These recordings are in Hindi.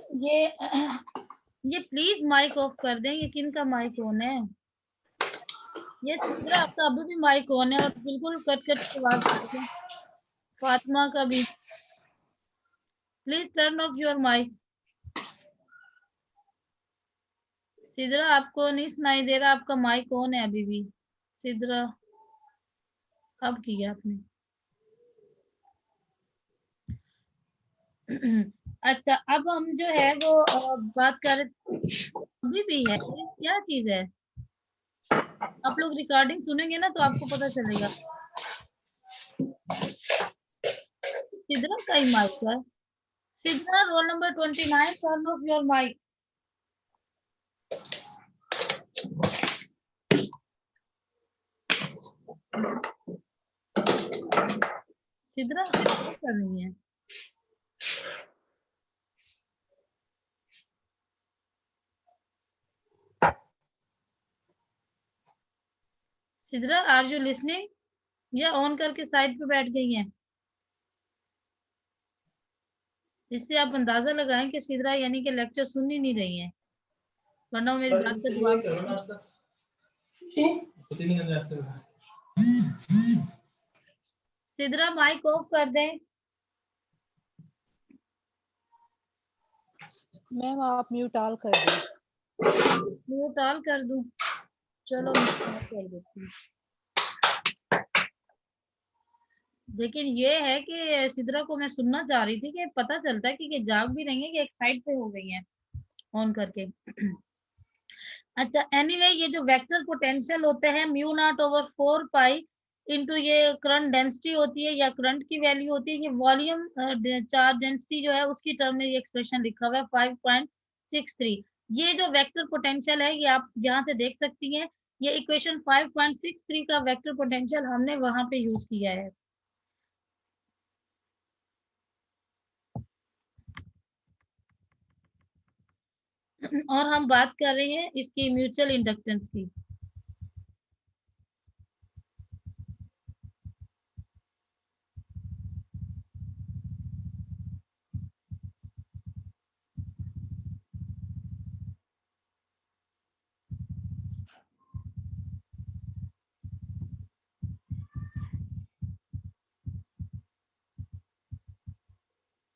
ये ये प्लीज माइक ऑफ कर दें। ये किन का माइक ऑन है? ये सिद्रा, आपका अभी भी माइक ऑन है और बिल्कुल कट कट की आवाज आ रही है। फातिमा का भी। Please turn off your mic. Sidra, आपको नहीं सुनाई दे रहा? आपका माइक ऑन है अभी भी। सिद्रा, अब किया आपने। अच्छा, अब हम जो है वो बात कर रहे। अभी भी है? ये क्या चीज है? आप लोग रिकॉर्डिंग सुनेंगे ना तो आपको पता चलेगा। सिद्रा का ही माइक है। Sidra, roll number 29, turn off your mic. Sidra क्या कर रही है? Sidra, are you listening? या ऑन करके साइड पे बैठ गई हैं? इससे आप अंदाजा लगाएं कि सिद्रा यानी कि लेक्चर सुन ही नहीं रही है, वरना वो मेरी बात का जवाब देगी। सिद्रा, माइक ऑफ कर दें। मैम आप म्यूट ऑल कर दें। म्यूट ऑल कर दूं? चलो मैं कर देती हूँ। लेकिन ये है कि सिद्रा को मैं सुनना चाह रही थी कि पता चलता है कि जाग भी रही है कि एक साइड पे हो गई है ऑन करके। अच्छा, एनीवे, ये जो वेक्टर पोटेंशियल होते हैं mu naught over 4 pi into ये करंट डेंसिटी होती है या करंट की वैल्यू होती है। ये वॉल्यूम चार्ज डेंसिटी जो है उसकी टर्म में ये एक्सप्रेशन लिखा हुआ है 5.63। ये जो वेक्टर पोटेंशियल है ये आप यहाँ से देख सकती हैं। ये इक्वेशन 5.63 का वेक्टर पोटेंशियल हमने वहां पे यूज किया है। और हम बात कर रहे हैं इसकी म्यूचुअल इंडक्टेंस की।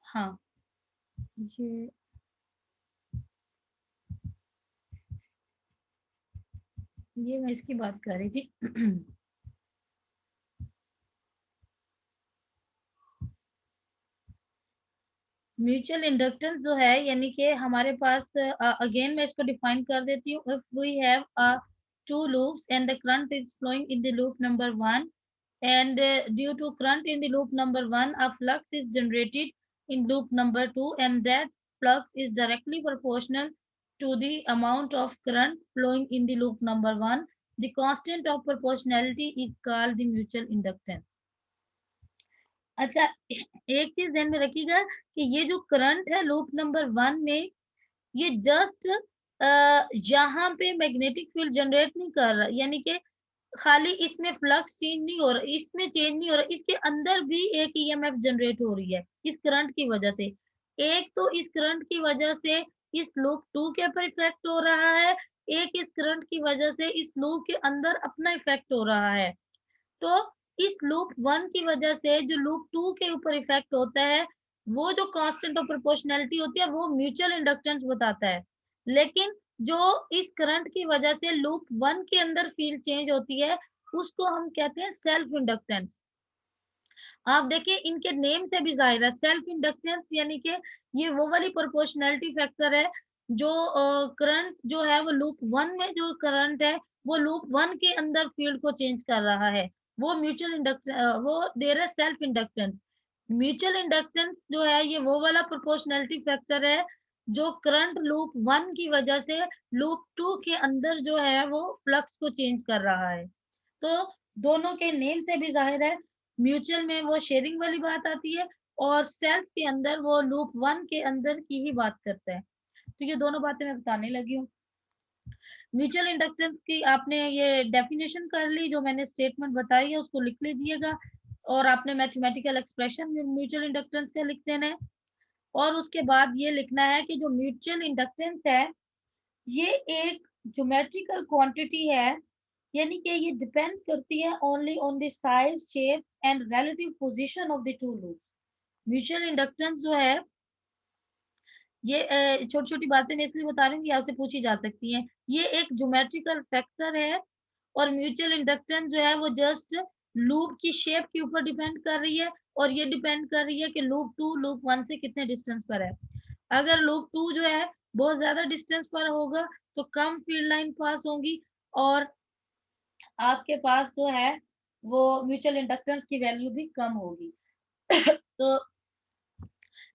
हाँ, ये मैं इसकी बात कर रही थी। म्यूचुअल इंडक्टेंस जो है यानी कि हमारे पास, अगेन मैं इसको डिफाइन कर देती हूँ। If we have two loops and the current is flowing in the loop number 1 and due to current in the loop number 1 a flux is generated in loop number 2 and that flux is directly proportional to the amount of current flowing in the loop number 1. The constant of proportionality is called the mutual inductance. अच्छा, एक चीज ध्यान में रखिएगा कि ये जो करंट है लूप नंबर 1 में, ये जस्ट यहाँ पे मैग्नेटिक फील्ड जनरेट नहीं कर रहा, यानी कि खाली इसमें फ्लक्स चेंज नहीं हो रहा, इसमें चेंज नहीं हो रहा, इसके अंदर भी एक ईएमएफ जनरेट हो रही है इस करंट की वजह से। एक तो इस करंट की वजह से इस लूप 2 के ऊपर इफेक्ट हो रहा है, एक इस करंट की वजह से इस लूप के अंदर अपना इफेक्ट हो रहा है। तो इस लूप 1 की वजह से जो लूप 2 के ऊपर इफेक्ट होता है, वो जो कांस्टेंट ऑफ प्रोपोर्शनैलिटी होती है वो म्यूचुअल इंडक्टेंस बताता है। लेकिन जो इस करंट की वजह से लूप 1 के अंदर फील्ड चेंज होती है उसको हम कहते हैं सेल्फ इंडक्टेंस। आप देखिए इनके नेम से भी जाहिर है, सेल्फ इंडक्टेंस यानी कि ये वो वाली प्रोपोर्शनैलिटी फैक्टर है जो करंट जो है वो लूप 1 में जो करंट है वो लूप 1 के अंदर फील्ड को चेंज कर रहा है। वो म्यूचुअल इंडक्टेंस, वो दे रहा है सेल्फ इंडक्टेंस। म्यूचुअल इंडक्टेंस जो है ये वो वाला प्रोपोर्शनैलिटी फैक्टर है जो करंट लूप 1 की वजह से लूप 2 के अंदर जो है वो फ्लक्स को चेंज कर रहा है। तो दोनों के नेम से भी जाहिर है, म्यूचुअल में वो शेयरिंग वाली बात आती है और सेल्फ के अंदर वो लूप 1 के अंदर की ही बात करता है। तो ये दोनों बातें मैं बताने लगी हूँ। म्यूचुअल इंडक्टेंस की आपने ये डेफिनेशन कर ली, जो मैंने स्टेटमेंट बताई है उसको लिख लीजिएगा और आपने मैथमेटिकल एक्सप्रेशन म्यूचुअल इंडक्टेंस का लिख देना है। और उसके बाद ये लिखना है कि जो म्यूचुअल इंडक्टेंस है ये एक ज्योमेट्रिकल क्वांटिटी है, यानी कि ये डिपेंड करती है only on the size, shapes and relative position of the two loops. Mutual inductance जो है ये छोटी छोटी बातें मैं इसलिए बता रही हूँ कि आपसे पूछी जा सकती हैं। ये एक ज्योमेट्रिकल फैक्टर है और म्यूचुअल इंडक्टेंस जो है वो जस्ट लूप की शेप के ऊपर डिपेंड कर रही है और ये डिपेंड कर रही है कि लूप 2 लूप 1 से कितने डिस्टेंस पर है। अगर लूप 2 जो है बहुत ज्यादा डिस्टेंस पर होगा तो कम फील्ड लाइन पास होंगी और आपके पास जो है वो म्यूचुअल इंडक्टेंस की वैल्यू भी कम होगी। तो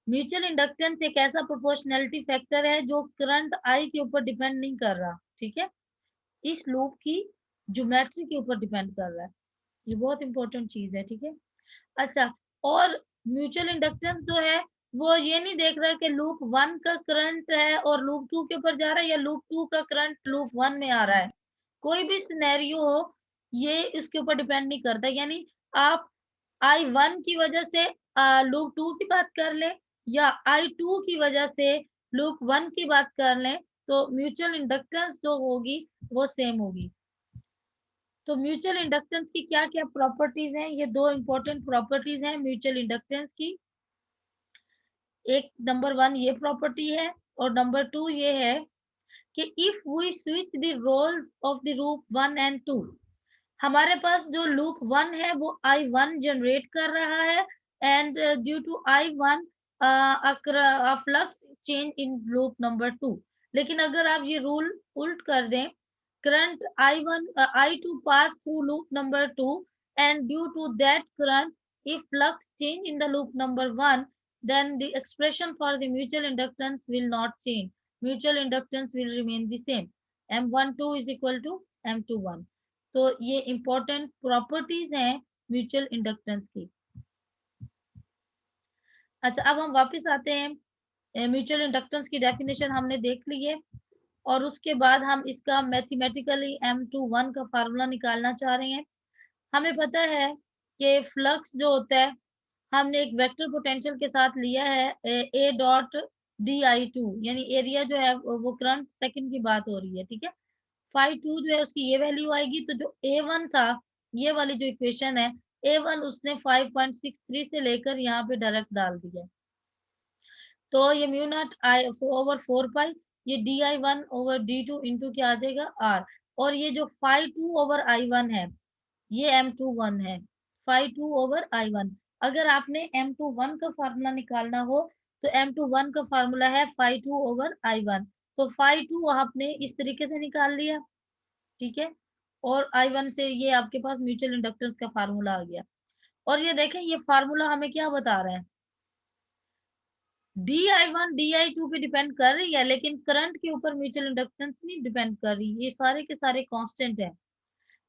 म्यूचुअल इंडक्टेंस एक ऐसा प्रोपोर्शनैलिटी फैक्टर है जो करंट आई के ऊपर डिपेंड नहीं कर रहा, ठीक है, इस लूप की ज्योमेट्री के ऊपर डिपेंड कर रहा है। ये बहुत इंपॉर्टेंट चीज है, ठीक है। अच्छा, और म्यूचुअल इंडक्टेंस जो है वो ये नहीं देख रहा है कि लूप 1 का करंट है और लूप 2 के ऊपर जा रहा है या लूप 2 का करंट लूप 1 में आ रहा है। कोई भी सिनेरियो हो ये इसके ऊपर डिपेंड नहीं करता, यानी आप I1 की वजह से लूप 2 की बात कर लें या I2 की वजह से लूप 1 की बात कर लें तो म्यूचुअल इंडक्टेंस जो होगी वो सेम होगी। तो म्यूचुअल इंडक्टेंस की क्या क्या प्रॉपर्टीज हैं, ये दो इंपॉर्टेंट प्रॉपर्टीज हैं म्यूचुअल इंडक्टेंस की। एक नंबर 1 ये प्रॉपर्टी है और नंबर 2 ये है कि if we switch the roles of the loop 1 and 2, हमारे पास जो लूप 1 है वो I1 जनरेट कर रहा है and due to I1 flux change in loop number 2। लेकिन अगर आप ये रूल उल्ट कर दें, current I2 pass through loop number 2 and due to that current if flux change in the loop number 1 then the expression for the mutual inductance will not change, mutual inductance will remain the same, M12 is equal to M21। तो ये important properties हैं म्यूचुअल इंडक्टेंस की। अच्छा, अब हम वापस आते हैं, म्यूचुअल इंडक्टेंस की डेफिनेशन हमने देख ली है और उसके बाद हम इसका मैथमेटिकली M21 का फार्मूला निकालना चाह रहे हैं। हमें पता है कि फ्लक्स जो होता है हमने एक वेक्टर पोटेंशियल के साथ लिया है A डॉट DI2, यानी एरिया जो है वो करंट सेकंड की बात हो रही है, ठीक है। फाई 2 जो है उसकी ये वैल्यू आएगी, तो जो A1 था ये वाली जो इक्वेशन है A1 उसने 5.63 से लेकर यहाँ पे डायरेक्ट डाल दिया। तो ये म्यू नॉट आई ओवर 4 पाई, ये DI1 ओवर D2 इंटू क्या आ जाएगा R, और ये जो फाई 2 ओवर I1 है ये M21 है, फाई 2 ओवर I1। अगर आपने M21 का फार्मूला निकालना हो तो M21 का फार्मूला है फाई 2 ओवर I1। तो फाई 2 आपने इस तरीके से निकाल लिया, ठीक है, और I1 से ये आपके पास म्यूचुअल इंडक्टेंस का फार्मूला आ गया। और ये देखें ये फार्मूला हमें क्या बता रहा है, DI1 DI2 पे डिपेंड कर रही है लेकिन करंट के ऊपर म्यूचुअल इंडक्टेंस नहीं डिपेंड कर रही, ये सारे के सारे कांस्टेंट है।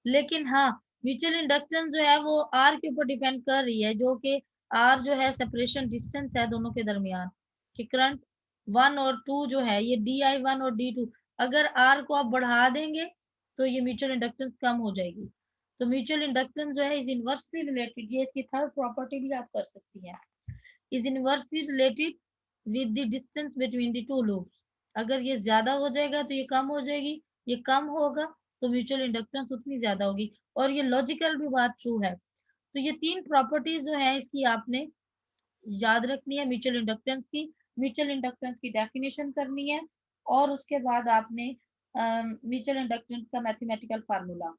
लेकिन हाँ, म्यूचुअल इंडक्टेंस जो है वो R के ऊपर डिपेंड कर रही है, जो कि R जो है सेपरेशन डिस्टेंस है दोनों के दरमियान, कि करंट 1 और 2 जो है ये DI1 और D2, अगर R को आप बढ़ा देंगे तो ये म्यूचुअल इंडक्टेंस कम हो जाएगी। तो म्यूचुअल इंडक्टेंस जो है इज इनवर्सली रिलेटेड, ये इसकी थर्ड प्रॉपर्टी भी आप कर सकती हैं, is inversely related with the distance between the two loops. अगर ये ज्यादा हो जाएगा तो ये कम हो जाएगी, ये कम होगा तो म्यूचुअल इंडक्टेंस उतनी ज्यादा होगी, और ये लॉजिकल भी बात ट्रू है। तो ये तीन प्रॉपर्टीज जो है इसकी आपने याद रखनी है म्यूचुअल इंडक्टेंस की। म्यूचुअल इंडक्टेंस की डेफिनेशन करनी है और उसके बाद आपने म्यूचुअल इंडक्टेंस का मैथमेटिकल फार्मूला।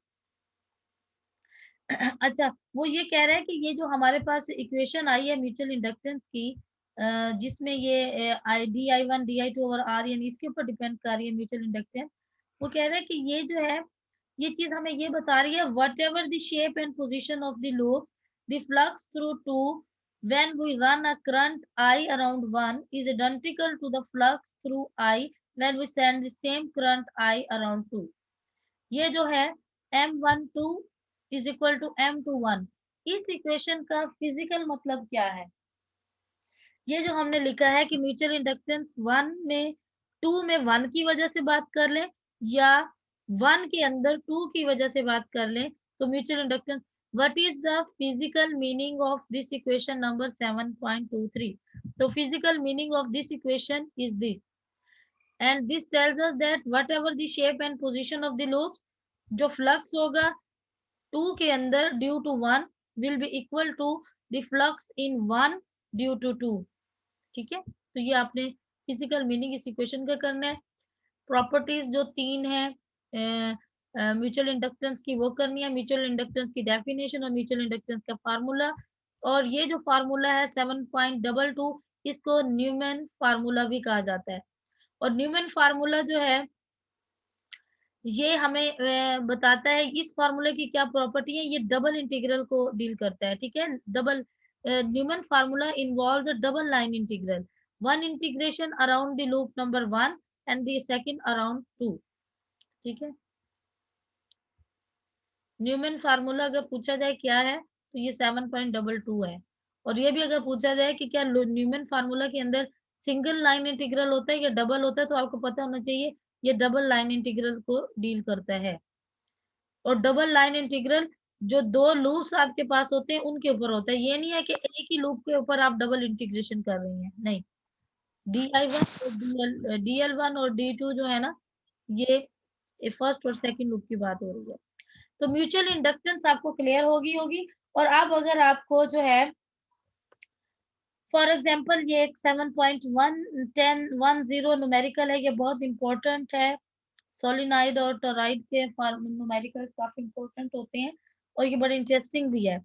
अच्छा, वो ये कह रहा है कि ये जो हमारे पास इक्वेशन आई है म्यूचुअल इंडक्टेंस की, जिसमें ये DI1 DI2 और R यानी इसके ऊपर डिपेंड कर रही है म्यूचुअल इंडक्टेंस, वो कह रहा है कि ये जो है ये चीज हमें ये बता रही है what ever the shape and position of the loop the flux through 2 when we run a current I around 1 is identical to the flux through I when we send the same current I around 2। ये जो है M12 is equal to M21, इस इक्वेशन का फिजिकल मतलब क्या है, ये जो हमने लिखा है कि म्यूचुअल इंडक्टेंस 1 में 2 में 1 की वजह से बात कर लें या 1 के अंदर 2 की वजह से बात कर लें तो mutual inductance What is the physical meaning of this equation number 7.23? So physical meaning of this equation is this, and this tells us that whatever the shape and position of the loops, जो flux होगा 2 के अंदर due to 1 will be equal to the flux in 1 due to 2। ठीक है, तो ये आपने फिजिकल मीनिंग इस इक्वेशन का करना है। प्रॉपर्टीज जो 3 है म्यूचुअल इंडक्टेंस की वो करनी है, म्यूचुअल इंडक्टेंस की डेफिनेशन और म्यूचुअल इंडक्टेंस का फार्मूला। और ये जो फार्मूला है 7.22, इसको न्यूमैन फार्मूला भी कहा जाता है। और न्यूमैन फार्मूला जो है ये हमें बताता है इस फार्मूले की क्या प्रॉपर्टी है। ये डबल इंटीग्रल को डील करता है। ठीक है, double Neumann formula involves a double line integral, one integration around the loop number 1 and the second around 2। ठीक है, न्यूमैन फार्मूला अगर पूछा जाए क्या है तो ये 7.22 है। और ये भी अगर पूछा जाए कि क्या न्यूमैन फार्मूला के अंदर सिंगल लाइन इंटीग्रल होता है या डबल होता है, तो आपको पता होना चाहिए ये डबल लाइन इंटीग्रल को डील करता है। और डबल लाइन इंटीग्रल जो 2 लूप्स आपके पास होते हैं उनके ऊपर होता है। ये नहीं है कि एक ही लूप के ऊपर आप डबल इंटीग्रेशन कर रही हैं, नहीं। DI1 और DL1 और D2 जो है ना, ये फर्स्ट और सेकंड लूप की बात हो रही है। तो म्यूचुअल इंडक्टेंस आपको क्लियर होगी। और अब अगर आपको जो है फॉर एग्जांपल ये एक 7.1010 न्यूमेरिकल है, ये बहुत इंपॉर्टेंट है। सोलिनाइड और टोराइड के न्यूमेरिकल्स काफी इंपॉर्टेंट होते हैं और ये बड़े इंटरेस्टिंग भी है।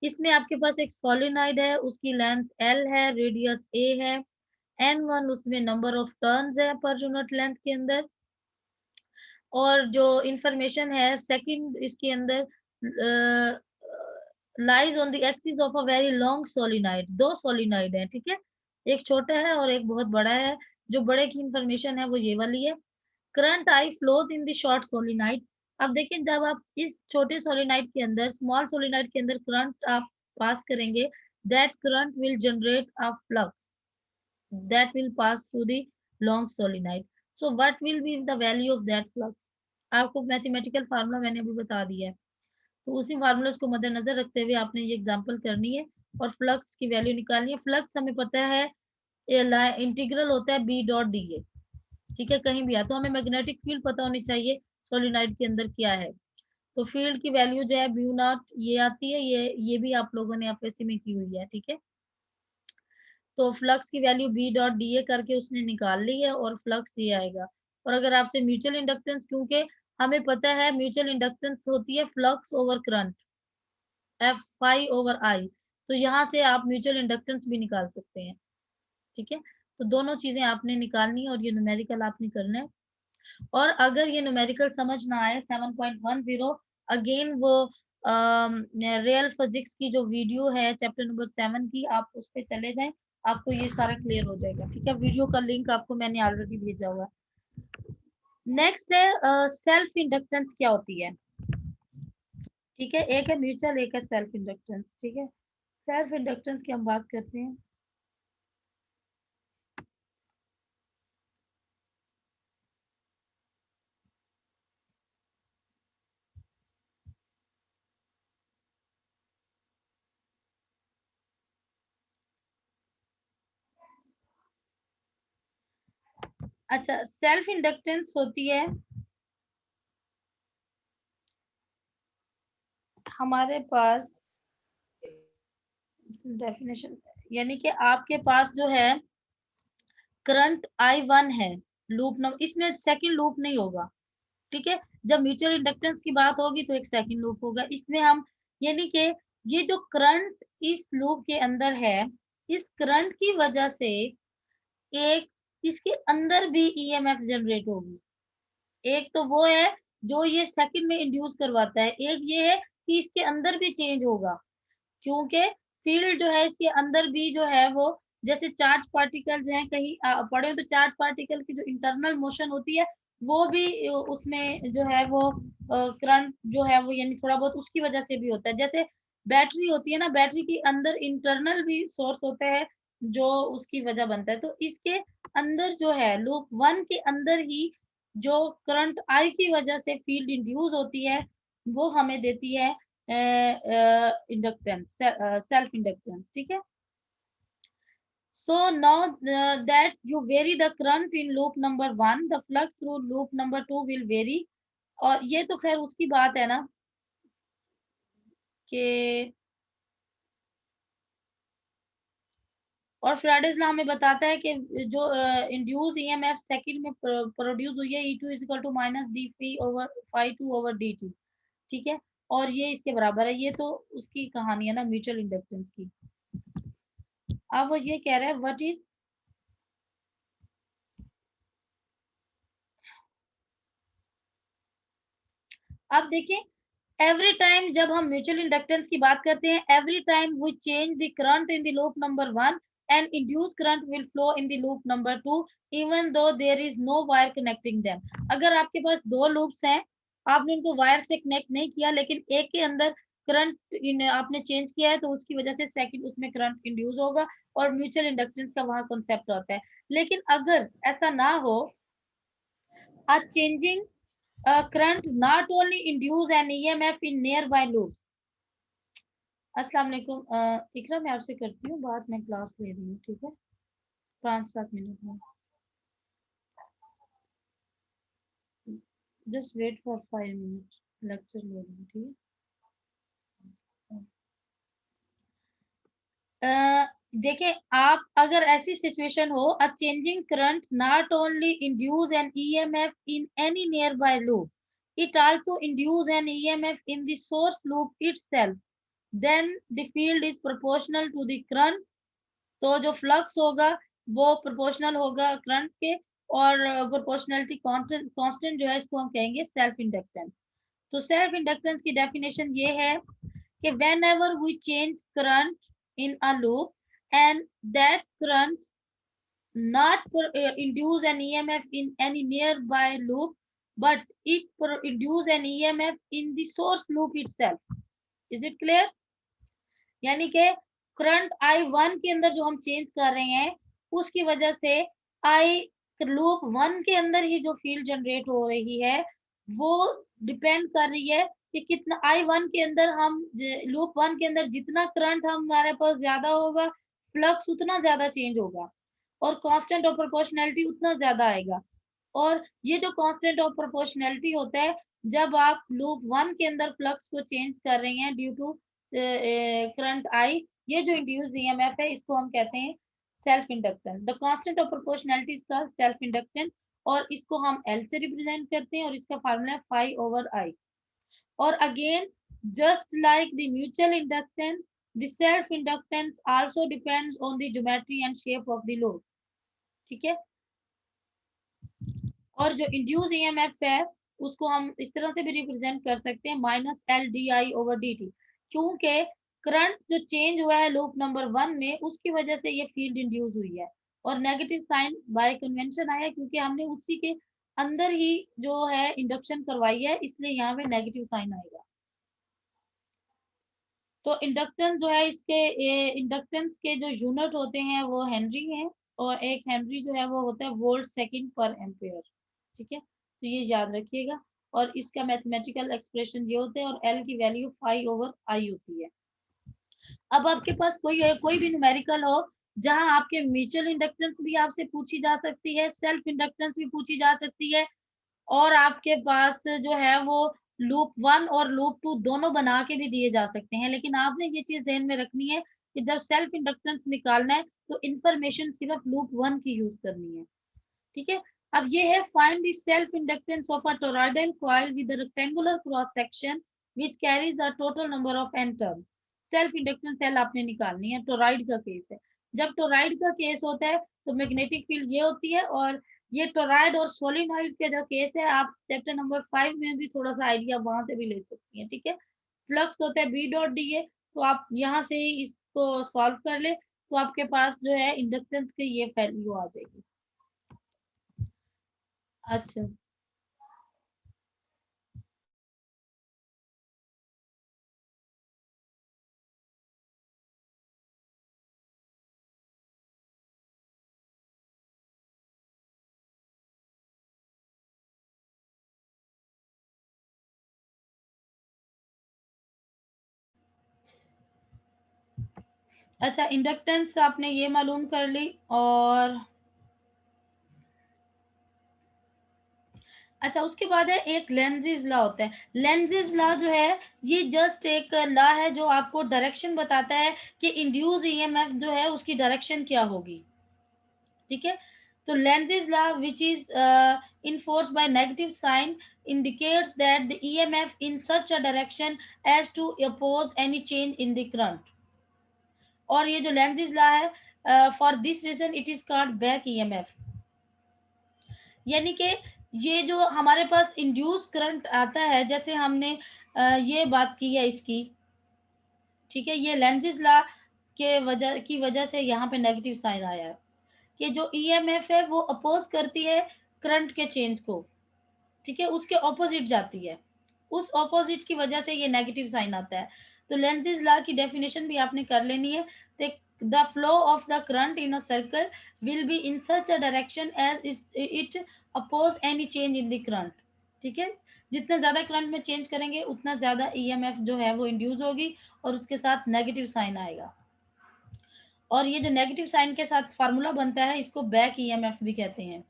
इसमें आपके पास एक सोलिनाइड है, उसकी लेंथ L है, रेडियस A है, N1 उसमें नंबर ऑफ टर्न्स है पर यूनिट लेंथ के अंदर। और जो इंफॉर्मेशन है सेकंड इसके अंदर lies on the axis of a very long solenoid. 2 solenoid है, ठीक है, एक छोटा है और एक बहुत बड़ा है। जो बड़े की इंफॉर्मेशन है वो ये वाली है। Current I flows in the short solenoid. अब देखिए जब आप इस छोटे सोलिनाइड के अंदर, स्मॉल सोलिनाइड के अंदर करंट आप पास करेंगे, that current will generate a flux that will pass through the long solenoid. So what will be the value of that flux? आपको मैथमेटिकल फार्मूला मैंने अभी बता दिया है, तो उसी फार्मूला को मद्देनजर रखते हुए आपने ये एग्जांपल करनी है और फ्लक्स की वैल्यू निकालनी है। फ्लक्स हमें पता है इंटीग्रल होता है B डॉट डी ए। ठीक है, कहीं भी आ तो हमें मैग्नेटिक फील्ड पता होनी चाहिए सोलिनॉइड के अंदर क्या है। तो फील्ड की वैल्यू जो है म्यू नॉट ये आती है, ये भी आप लोगों ने एफएससी में की हुई है। ठीक है, तो फ्लक्स की value B dot D A करके उसने निकाल ली है और फ्लक्स ये आएगा। और अगर आपसे म्यूचुअल इंडक्टेंस, क्योंकि हमें पता है म्यूचुअल इंडक्टेंस होती है flux over current F phi over I, तो यहाँ से आप म्यूचुअल इंडक्टेंस भी निकाल सकते हैं। ठीक है, तो दोनों चीजें आपने निकालनी है और ये न्यूमेरिकल आपने करना है। और अगर ये न्यूमेरिकल समझ ना आए 7.10, अगेन वो रियल फिजिक्स की जो वीडियो है चैप्टर नंबर 7 की, आप उस पर चले जाएं, आपको ये सारा क्लियर हो जाएगा। ठीक है, वीडियो का लिंक आपको मैंने ऑलरेडी भेजा हुआ है। नेक्स्ट है सेल्फ इंडक्टेंस क्या होती है। ठीक है, एक है म्यूचुअल, एक है सेल्फ इंडक्टेंस। ठीक है, सेल्फ इंडक्टेंस की हम बात करते हैं। अच्छा, सेल्फ इंडक्टेंस होती है हमारे पास डेफिनेशन, यानी कि आपके पास जो है करंट I1 है, लूप नंबर, इसमें सेकंड लूप नहीं होगा। ठीक है, जब म्यूचुअल इंडक्टेंस की बात होगी तो एक सेकंड लूप होगा इसमें। हम यानी कि ये जो करंट इस लूप के अंदर है, इस करंट की वजह से एक इसके अंदर भी ईएमएफ जनरेट होगी। एक तो वो है जो ये सेकंड में इंड्यूस करवाता है, एक ये है कि इसके अंदर भी चेंज होगा, क्योंकि फील्ड जो है इसके अंदर भी जो है वो, जैसे चार्ज पार्टिकल जो है कहीं पड़े हो तो चार्ज पार्टिकल की जो इंटरनल मोशन होती है वो भी उसमें जो है वो करंट जो है वो यानी थोड़ा बहुत उसकी वजह से भी होता है। जैसे बैटरी होती है ना, बैटरी के अंदर इंटरनल भी सोर्स होता है जो उसकी वजह बनता है। तो इसके अंदर जो है लूप 1 के अंदर ही जो करंट आई की वजह से फील्ड इंड्यूस होती है वो हमें देती है इंडक्टेंस, सेल्फ इंडक्टेंस, ठीक है। So now that you vary the current in loop number 1, the flux through loop number 2 will vary. और ये तो खैर उसकी बात है ना कि, और फ्राइडेज लॉ हमें बताता है कि जो इंड्यूस ईएमएफ सेकंड में प्रोड्यूस हुई है E2 is equal to minus D phi over phi 2 over D T, ठीक है। और ये इसके बराबर है, ये तो उसकी कहानी है ना म्यूचुअल इंडक्टेंस की। अब वो ये कह रहा है व्हाट इज, अब देखिए एवरी टाइम जब हम म्यूचुअल इंडक्टेंस की बात करते हैं, every time we change the current in the loop number 1 and induced current will flow in the loop number 2 even though there is no wire connecting them. अगर आपके पास दो लूप्स हैं, आपने उनको वायर से कनेक्ट नहीं किया, लेकिन एक के अंदर करंट आपने चेंज किया है, तो उसकी वजह से सेकंड उसमें करंट इंड्यूस होगा और म्यूचुअल इंडक्टेंस का वहां कॉन्सेप्ट होता है। लेकिन अगर ऐसा ना हो, a changing current not only induce an EMF in nearby loops। अस्सलाम वालेकुम इकरा, मैं आपसे करती हूँ बात, मैं क्लास ले रही हूँ, ठीक है, 5-7 मिनट में, just wait for 5 minute, lecture ले रही हूँ, ठीक है। देखिए आप अगर ऐसी सिचुएशन हो, अ changing current not only induce N EMF in any near by loop, it also induce an EMF in the source loop itself, then the field is proportional to the current। तो जो फ्लक्स होगा वो प्रोपोर्शनल होगा करंट के, और प्रोपोर्शनलिटी कांस्टेंट कांस्टेंट जो है इसको हम कहेंगे सेल्फ इंडक्टेंस। तो सेल्फ इंडक्टेंस की डेफिनेशन ये है कि whenever we change current in a loop and that current not induce an EMF in any nearby loop, but it induce an EMF in the source loop itself। Is it clear? यानी कि करंट I1 के अंदर जो हम चेंज कर रहे हैं, उसकी वजह से आई लूप 1 के अंदर ही जो फील्ड जनरेट हो रही है, वो डिपेंड कर रही है कि कितना I1 के अंदर हम लूप 1 के अंदर जितना करंट हमारे पास ज्यादा होगा, फ्लक्स उतना ज्यादा चेंज होगा और कांस्टेंट ऑफ प्रोपोर्शनैलिटी उतना ज्यादा आएगा। और ये जो कांस्टेंट ऑफ प्रोपोर्शनैलिटी होता है, जब आप लूप 1 के अंदर फ्लक्स को चेंज कर रहे हैं ड्यू टू करंट आई, ये जो इंड्यूस्ड ईएमएफ है इसको हम कहते हैं self inductance. The constant of proportionality is called self inductance, और इसको हम एल से रिप्रेजेंट करते हैं और इसका फार्मूला है फाई ओवर आई। और again just like the mutual inductance, the self inductance also depends on the geometry and shape of the load, ठीक है। और जो इंड्यूस ईएमएफ है उसको हम इस तरह से भी रिप्रेजेंट कर सकते हैं minus L D I over D T, क्योंकि करंट जो चेंज हुआ है लूप नंबर 1 में, उसकी वजह से ये फील्ड इंड्यूस हुई है। और नेगेटिव साइन बाय कन्वेंशन आया क्योंकि हमने उसी के अंदर ही जो है इंडक्शन करवाई है, इसलिए यहाँ पे नेगेटिव साइन आएगा। तो इंडक्टेंस जो है इसके इंडक्टेंस के जो यूनिट होते हैं वो हेनरी हैं, और एक हेनरी जो है वो होता है वोल्ट सेकंड पर एम्पेयर, ठीक है। तो ये याद रखिएगा, और इसका मैथमेटिकल एक्सप्रेशन ये होता है, और एल की वैल्यू फाई ओवर आई होती है। अब आपके पास कोई भी न्यूमेरिकल हो जहां आपके म्यूचुअल इंडक्टेंस भी आपसे पूछी जा सकती है, सेल्फ इंडक्टेंस भी पूछी जा सकती है, और आपके पास जो है वो लूप 1 और लूप 2 दोनों बना के भी दिए जा सकते हैं, लेकिन आपने ये चीज ध्यान में रखनी है कि जब सेल्फ इंडक्टेंस निकालना है तो इंफॉर्मेशन सिर्फ लूप 1 की यूज करनी है, ठीक है। अब ये है find the self inductance of a toroidal coil with a rectangular cross section which carries a total number of N turn. Self inductance self आपने निकालनी है, टोरॉइड का केस है। जब टोरॉइड का केस होता है तो मैग्नेटिक फील्ड ये होती है, और ये टोरॉइड और सोलिनॉइड के जो केस है, आप चैप्टर नंबर 5 में भी थोड़ा सा आइडिया वहां से भी ले सकती हैं, ठीक है। फ्लक्स होता है बी डॉट डी ए, तो आप यहाँ से ही इसको सॉल्व कर ले, तो आपके पास जो है इंडक्टेंस की ये वैल्यू आ जाएगी। अच्छा। अच्छा, इंडक्टेंस आपने ये मालूम कर ली। और अच्छा, उसके बाद है एक लेंजिस लॉ होता है। लेंजिस लॉ जो है ये जस्ट एक लॉ है जो आपको डायरेक्शन बताता है कि इंड्यूस ईएमएफ जो है उसकी डायरेक्शन क्या होगी। ठीक है, तो Lenz's law which is enforced by negative sign indicates that the EMF in such a direction as to oppose any change in the current। और ये जो लेंजिस लॉ है, for this reason it is called back EMF. यानी कि ये जो हमारे पास इंड्यूस करंट आता है, जैसे हमने ये बात की है इसकी, ठीक है, ये लेंजिस लॉ के वजह से यहाँ पे नेगेटिव साइन आया है कि जो ईएमएफ है वो अपोज करती है करंट के चेंज को। ठीक है, उसके ऑपोजिट जाती है, उस ऑपोजिट की वजह से ये नेगेटिव साइन आता है। तो लेंजिस लॉ की डेफिनेशन भी आपने कर लेनी है। The flow of the current in a circle will be in such a direction as it oppose any change in the current. ठीक है, जितना ज़्यादा करंट में चेंज करेंगे उतना ज़्यादा ईएमएफ जो है वो इंड्यूस होगी और उसके साथ नेगेटिव साइन आएगा। और ये जो नेगेटिव साइन के साथ फार्मूला बनता है इसको बैक ईएमएफ भी कहते हैं।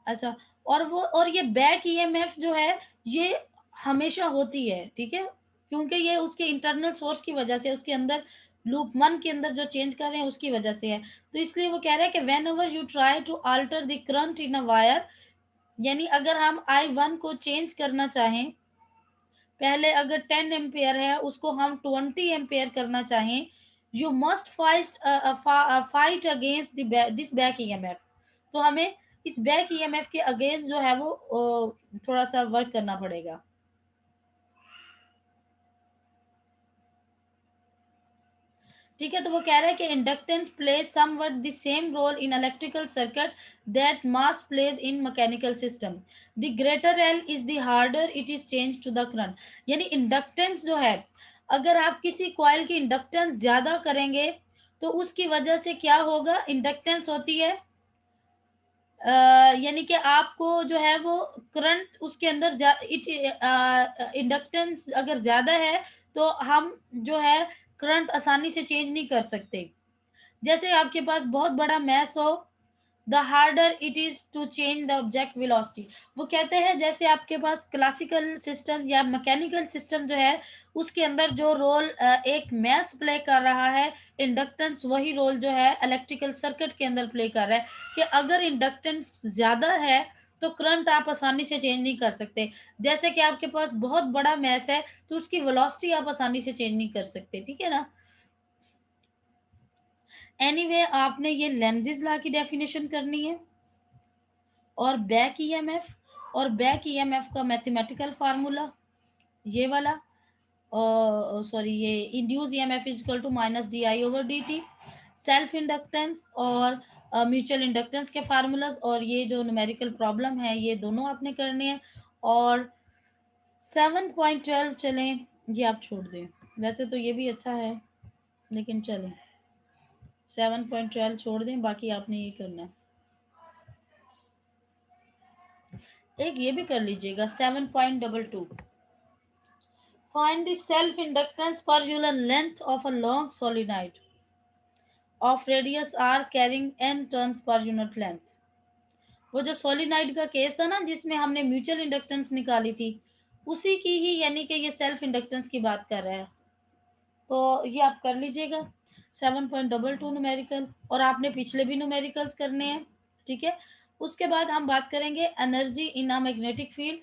अच्छा, और ये बैक ईएमएफ जो है ये हमेशा होती है। ठीक है, क्योंकि ये उसके इंटरनल सोर्स की वजह से, उसके अंदर लूप 1 के अंदर जो चेंज कर रहे हैं उसकी वजह से है। तो इसलिए वो कह रहे हैं कि whenever you try to alter the current in a wire, यानी अगर हम I1 को चेंज करना चाहें, पहले अगर 10 एम्पियर है उसको हम 20 एम्पियर करना चाहें, you must fight against this back EMF. तो हमें इस बैक ईएमएफ के अगेंस्ट जो है वो थोड़ा सा वर्क करना पड़ेगा। ठीक है, तो वो कह रहा है कि inductance plays somewhat the same role in electrical circuit that mass plays in mechanical system. The greater L is the harder it is change to the current. यानी इंडक्टेंस जो है, अगर आप किसी कॉइल की इंडक्टेंस ज्यादा करेंगे तो उसकी वजह से क्या होगा, इंडक्टेंस होती है यानी कि आपको जो है वो करंट उसके अंदर इंडक्टेंस अगर ज़्यादा है तो हम जो है करंट आसानी से चेंज नहीं कर सकते। जैसे आपके पास बहुत बड़ा मैस हो, the harder it is to change the object velocity. वो कहते हैं जैसे आपके पास क्लासिकल सिस्टम या मैकेनिकल सिस्टम जो है उसके अंदर जो रोल एक मैस प्ले कर रहा है, इंडक्टेंस वही रोल जो है इलेक्ट्रिकल सर्किट के अंदर प्ले कर रहा है कि अगर इंडक्टेंस ज़्यादा है तो करंट आप आसानी से चेंज नहीं कर सकते। जैसे कि आपके पास बहुत बड़ा मैस है तो उसकी वेलोसिटी आप आसानी से चेंज नहीं कर सकते। ठीक है ना। एनीवे आपने ये लेंजिस लॉ की डेफिनेशन करनी है और बैक ईएमएफ, और बैक ईएमएफ का मैथमेटिकल फार्मूला ये वाला, सॉरी ये induced EMF is equal to minus D I over D T, self inductance और म्यूचुअल इंडक्टेंस के फार्मूलाज, और ये जो न्यूमेरिकल प्रॉब्लम है ये दोनों आपने करने हैं। और 7.12 चलें, ये आप छोड़ दें, वैसे तो ये भी अच्छा है लेकिन चलें 7.12 छोड़ दें, बाकी आपने ये करना है। एक ये भी कर लीजिएगा 7.22, find the self inductance per unit length of a long solenoid of radius r carrying n turns per unit length। वो जो सोलिनॉइड का केस था ना जिसमें हमने म्यूचुअल इंडक्टेंस निकाली थी, उसी की ही, यानी कि ये सेल्फ इंडक्टेंस की बात कर रहा है। तो ये आप कर लीजिएगा 7.22 न्यूमेरिकल, और आपने पिछले भी न्यूमेरिकल्स करने हैं। ठीक है, उसके बाद हम बात करेंगे energy in a magnetic field.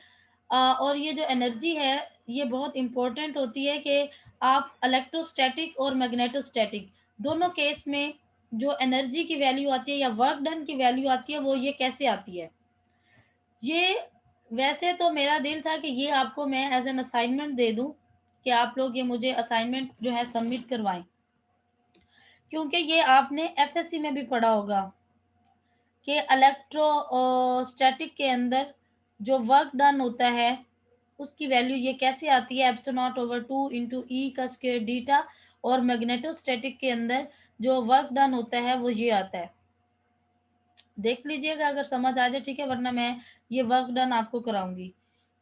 और ये जो एनर्जी है ये बहुत इंपॉर्टेंट होती है कि आप इलेक्ट्रोस्टैटिक और मैग्नेटोस्टैटिक दोनों केस में जो एनर्जी की वैल्यू आती है या वर्क डन की वैल्यू आती है वो ये कैसे आती है। ये वैसे तो मेरा दिल था कि ये आपको मैं एज एन असाइनमेंट दे दूं कि आप लोग ये मुझे असाइनमेंट जो है सबमिट करवाएं, क्योंकि ये आपने एफएससी में भी पढ़ा होगा कि इलेक्ट्रोस्टैटिक के अंदर जो वर्क डन होता है उसकी वैल्यू ये कैसे आती है, एप्सिलॉन नॉट ओवर 2 इंटू ई का स्क्वायर डीटा। और मैग्नेटोस्टैटिक के अंदर जो वर्क डन होता है वो ये आता है, देख लीजिएगा अगर समझ आ जाए ठीक है, वरना मैं ये वर्क डन आपको कराऊंगी।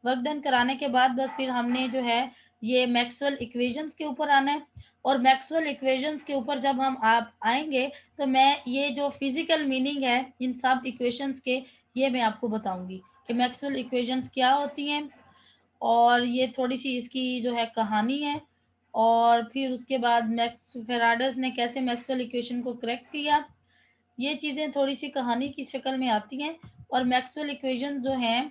वर्क डन कराने के बाद बस फिर हमने जो है ये मैक्सवेल इक्वेशंस के ऊपर आना है। और मैक्सवेल इक्वेशंस के ऊपर जब हम आप आएंगे तो मैं ये जो फिजिकल मीनिंग है इन सब इक्वेशंस के, ये मैं आपको बताऊंगी कि मैक्सवेल इक्वेशंस क्या होती हैं, और ये थोड़ी सी इसकी जो है कहानी है। और फिर उसके बाद मैक्स फेराडेस ने कैसे मैक्सवेल इक्वेशन को करेक्ट किया, ये चीज़ें थोड़ी सी कहानी की शक्ल में आती हैं। और मैक्सवेल इक्वेशन जो हैं,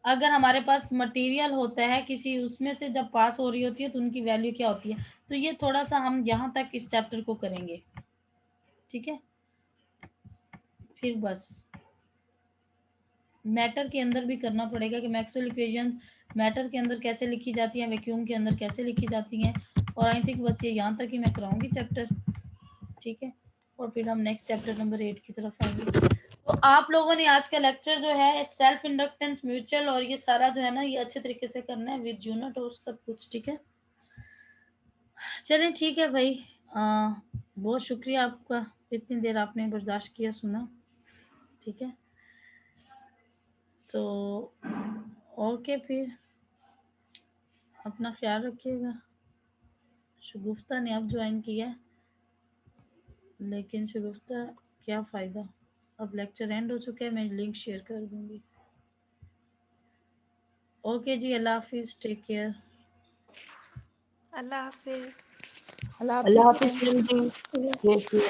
अगर हमारे पास मटेरियल होता है किसी उसमें से जब पास हो रही होती है तो उनकी वैल्यू क्या होती है, तो ये थोड़ा सा हम यहाँ तक इस चैप्टर को करेंगे, ठीक है। फिर बस मैटर के अंदर भी करना पड़ेगा कि मैक्सवेल इक्वेशन मैटर के अंदर कैसे लिखी जाती हैं, वैक्यूम के अंदर कैसे लिखी जाती हैं। और आई थिंक बस ये यहाँ तक ही मैं कराऊंगी चैप्टर, ठीक है। और फिर हम नेक्स्ट चैप्टर नंबर 8 की तरफ आएंगे। तो आप लोगों ने आज का लेक्चर जो है सेल्फ इंडक्टेंस, म्यूचुअल और ये सारा जो है ना, ये अच्छे तरीके से करना है विद यूनिट और सब कुछ, ठीक है। चलें ठीक है भाई, बहुत शुक्रिया आपका, इतनी देर आपने बर्दाश्त किया, सुना, ठीक है। तो ओके, फिर अपना ख्याल रखिएगा। शगुफ्ता ने अब ज्वाइन किया, लेकिन शगुफ्ता क्या फ़ायदा, अब लेक्चर एंड हो चुका है, मैं लिंक शेयर कर दूंगी। ओके जी, अल्लाह हाफिज़, टेक केयर। अल्लाह हाफिज। अल्लाह अल्लाह हाफिज़। हाफिज़ जी।